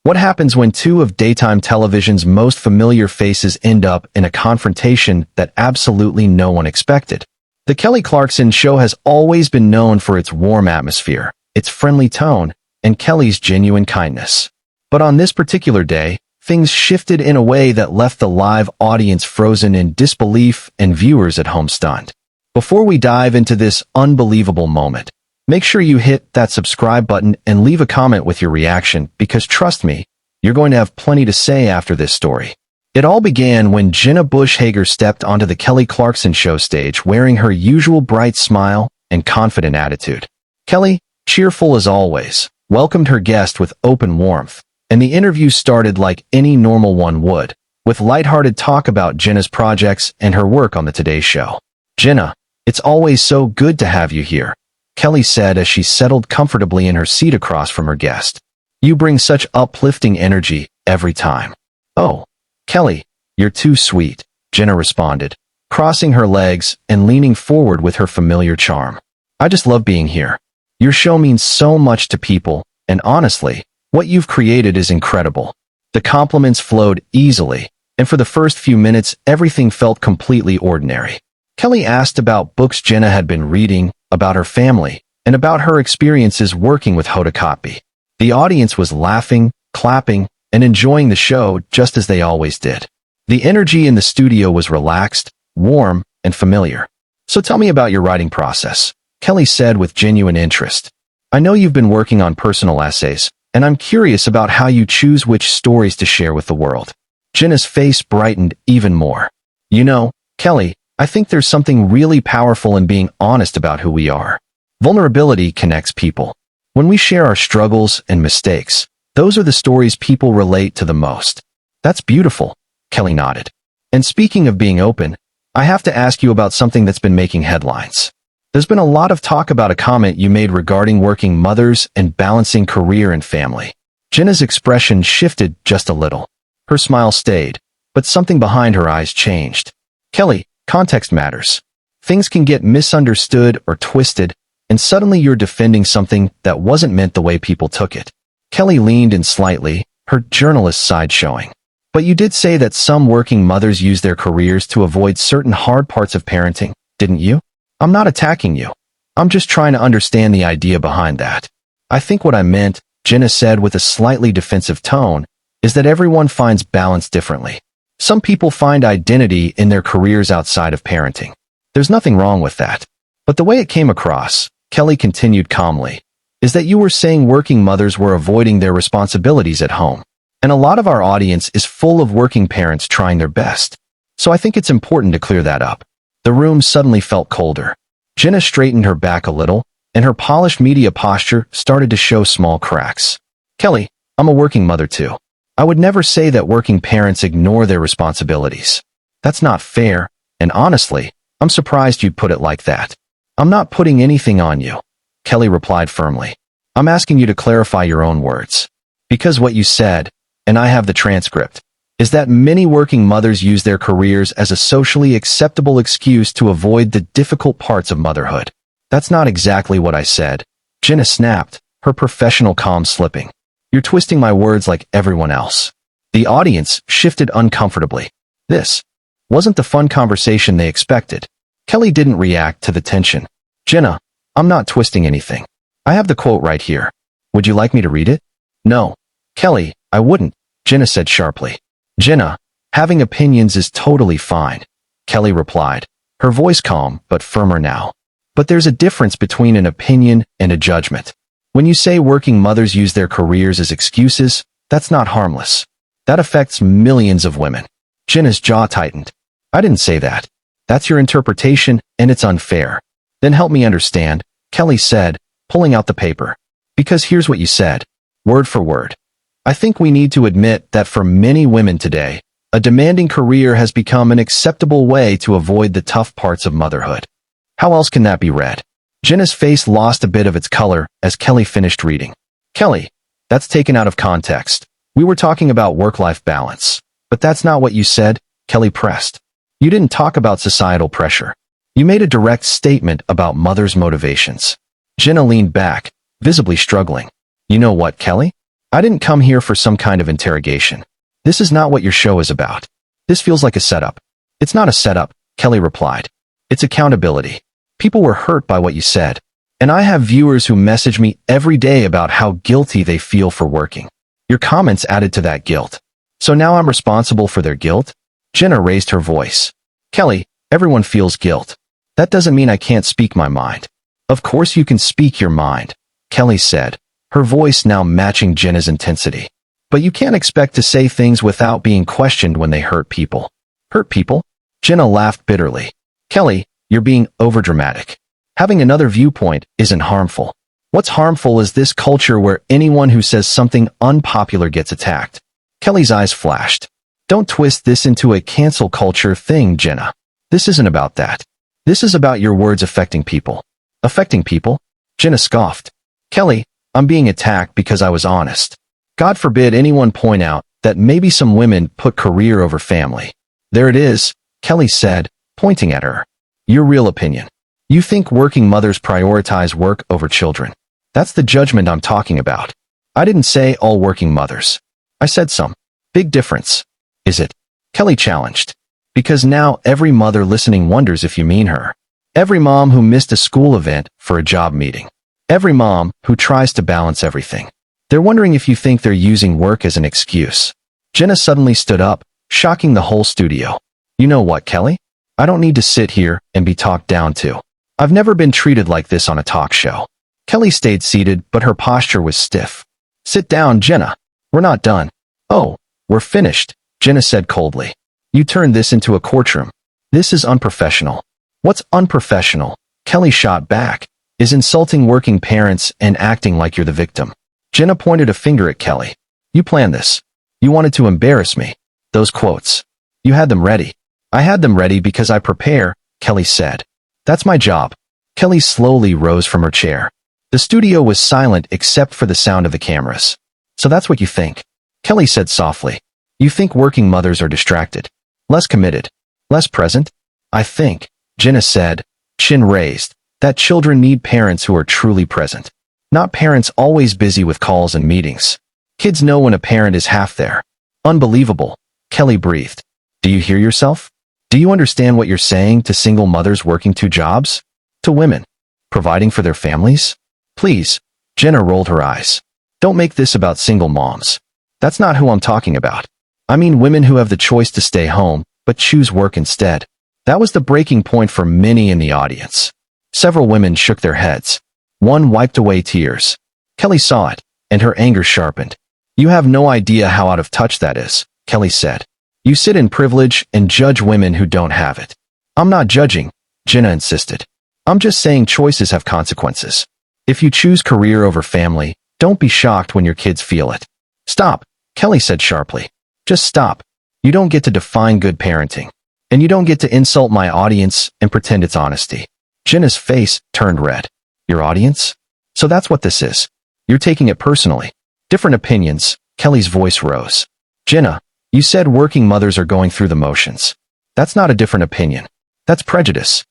What happens when two of daytime television's most familiar faces end up in a confrontation that absolutely no one expected? The Kelly Clarkson Show has always been known for its warm atmosphere, its friendly tone, and Kelly's genuine kindness. But on this particular day, things shifted in a way that left the live audience frozen in disbelief and viewers at home stunned. Before we dive into this unbelievable moment, make sure you hit that subscribe button and leave a comment with your reaction, because trust me, you're going to have plenty to say after this story. It all began when Jenna Hager stepped onto the Kelly Clarkson Show stage wearing her usual bright smile and confident attitude. Kelly, cheerful as always, welcomed her guest with open warmth, and the interview started like any normal one would, with lighthearted talk about Jenna's projects and her work on the Today Show. "Jenna, it's always so good to have you here," Kelly said as she settled comfortably in her seat across from her guest. "You bring such uplifting energy every time." "Oh, Kelly, you're too sweet," Jenna responded, crossing her legs and leaning forward with her familiar charm. "I just love being here. Your show means so much to people, and honestly, what you've created is incredible." The compliments flowed easily, and for the first few minutes, everything felt completely ordinary. Kelly asked about books Jenna had been reading, about her family, and about her experiences working with Hager. The audience was laughing, clapping, and enjoying the show just as they always did. The energy in the studio was relaxed, warm, and familiar. "So tell me about your writing process," Kelly said with genuine interest. "I know you've been working on personal essays, and I'm curious about how you choose which stories to share with the world." Jenna's face brightened even more. "You know, Kelly, I think there's something really powerful in being honest about who we are. Vulnerability connects people. When we share our struggles and mistakes, those are the stories people relate to the most." "That's beautiful," Kelly nodded. "And speaking of being open, I have to ask you about something that's been making headlines. There's been a lot of talk about a comment you made regarding working mothers and balancing career and family." Jenna's expression shifted just a little. Her smile stayed, but something behind her eyes changed. "Kelly, context matters. Things can get misunderstood or twisted, and suddenly you're defending something that wasn't meant the way people took it." Kelly leaned in slightly, her journalist side showing. "But you did say that some working mothers use their careers to avoid certain hard parts of parenting, didn't you?" "I'm not attacking you. I'm just trying to understand the idea behind that. I think what I meant," Jenna said with a slightly defensive tone, "is that everyone finds balance differently. Some people find identity in their careers outside of parenting. There's nothing wrong with that. But the way it came across," Kelly continued calmly, "is that you were saying working mothers were avoiding their responsibilities at home. And a lot of our audience is full of working parents trying their best. So I think it's important to clear that up." The room suddenly felt colder. Jenna straightened her back a little, and her polished media posture started to show small cracks. "Kelly, I'm a working mother too. I would never say that working parents ignore their responsibilities. That's not fair, and honestly, I'm surprised you'd put it like that." "I'm not putting anything on you," Kelly replied firmly. "I'm asking you to clarify your own words. Because what you said, and I have the transcript, is that many working mothers use their careers as a socially acceptable excuse to avoid the difficult parts of motherhood." "That's not exactly what I said," Jenna snapped, her professional calm slipping. "You're twisting my words like everyone else." The audience shifted uncomfortably. This wasn't the fun conversation they expected. Kelly didn't react to the tension. "Jenna, I'm not twisting anything. I have the quote right here. Would you like me to read it?" "No, Kelly, I wouldn't," Jenna said sharply. "Jenna, having opinions is totally fine," Kelly replied, her voice calm but firmer now. "But there's a difference between an opinion and a judgment. When you say working mothers use their careers as excuses, that's not harmless. That affects millions of women." Jenna's jaw tightened. "I didn't say that. That's your interpretation, and it's unfair." "Then help me understand," Kelly said, pulling out the paper. "Because here's what you said, word for word. I think we need to admit that for many women today, a demanding career has become an acceptable way to avoid the tough parts of motherhood." How else can that be read? Jenna's face lost a bit of its color as Kelly finished reading. "Kelly, that's taken out of context. We were talking about work-life balance. But that's not what you said," Kelly pressed. "You didn't talk about societal pressure. You made a direct statement about mothers' motivations." Jenna leaned back, visibly struggling. "You know what, Kelly? I didn't come here for some kind of interrogation. This is not what your show is about. This feels like a setup. It's not a setup, Kelly replied. It's accountability. People were hurt by what you said. And I have viewers who message me every day about how guilty they feel for working. Your comments added to that guilt. So now I'm responsible for their guilt? Jenna raised her voice. Kelly, everyone feels guilt. That doesn't mean I can't speak my mind. Of course you can speak your mind, Kelly said, her voice now matching Jenna's intensity. But you can't expect to say things without being questioned when they hurt people. Hurt people? Jenna laughed bitterly. Kelly, you're being overdramatic. Having another viewpoint isn't harmful. What's harmful is this culture where anyone who says something unpopular gets attacked. Kelly's eyes flashed. Don't twist this into a cancel culture thing, Jenna. This isn't about that. This is about your words affecting people. Affecting people? Jenna scoffed. Kelly, I'm being attacked because I was honest. God forbid anyone point out that maybe some women put career over family. There it is, Kelly said, pointing at her. Your real opinion. You think working mothers prioritize work over children. That's the judgment I'm talking about. I didn't say all working mothers. I said some. Big difference. Is it? Kelly challenged. Because now every mother listening wonders if you mean her. Every mom who missed a school event for a job meeting. Every mom who tries to balance everything. They're wondering if you think they're using work as an excuse. Jenna suddenly stood up, shocking the whole studio. You know what, Kelly? I don't need to sit here and be talked down to. I've never been treated like this on a talk show. Kelly stayed seated, but her posture was stiff. Sit down, Jenna. We're not done. Oh, we're finished, Jenna said coldly. You turned this into a courtroom. This is unprofessional. What's unprofessional? Kelly shot back. Is insulting working parents and acting like you're the victim. Jenna pointed a finger at Kelly. You planned this. You wanted to embarrass me. Those quotes. You had them ready. I had them ready because I prepare, Kelly said. That's my job. Kelly slowly rose from her chair. The studio was silent except for the sound of the cameras. So that's what you think. Kelly said softly. You think working mothers are distracted, less committed, less present? I think, Jenna said, chin raised, that children need parents who are truly present. Not parents always busy with calls and meetings. Kids know when a parent is half there. Unbelievable, Kelly breathed. Do you hear yourself? Do you understand what you're saying to single mothers working 2 jobs? To women, providing for their families? Please, Jenna rolled her eyes. Don't make this about single moms. That's not who I'm talking about. I mean women who have the choice to stay home, but choose work instead. That was the breaking point for many in the audience. Several women shook their heads. One wiped away tears. Kelly saw it, and her anger sharpened. You have no idea how out of touch that is, Kelly said. You sit in privilege and judge women who don't have it. I'm not judging, Jenna insisted. I'm just saying choices have consequences. If you choose career over family, don't be shocked when your kids feel it. Stop, Kelly said sharply. Just stop. You don't get to define good parenting. And you don't get to insult my audience and pretend it's honesty. Jenna's face turned red. Your audience? So that's what this is. You're taking it personally. Different opinions, Kelly's voice rose. Jenna, you said working mothers are going through the motions. That's not a different opinion. That's prejudice.